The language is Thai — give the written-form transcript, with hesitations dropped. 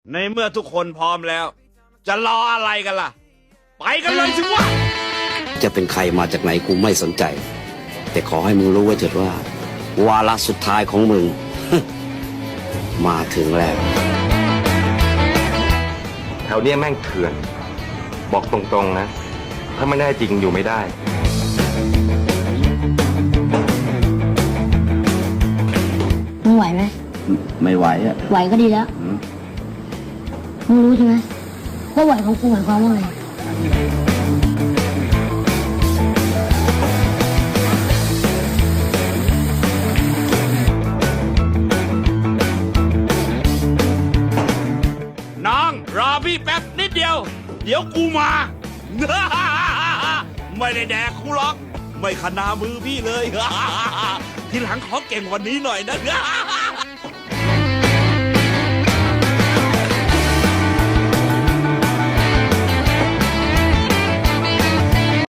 ในเมื่อทุกคนพร้อมแล้ว จะรออะไรกันล่ะ ไปกันเลยสิวะ จะเป็นใครมาจากไหนกูไม่สนใจ แต่ขอให้มึงรู้ไว้เถิดว่า วาระสุดท้ายของมึง มาถึงแล้ว แถวเนี้ยแม่งเถื่อน บอกตรงๆนะ ถ้าไม่ได้จริงอยู่ไม่ได้ มึงไหวไหม ไม่ไหวอ่ะ ไหวก็ดีแล้ว มึงรู้ใช่ไหมว่าไหวของกูหมายความว่าไง น้องรอพี่แป๊บนิดเดียว เดี๋ยวกูมา ไม่ได้แดกกูหรอก ไม่ขนามือพี่เลย ทีหลังขอเก่งกว่านี้หน่อยนะ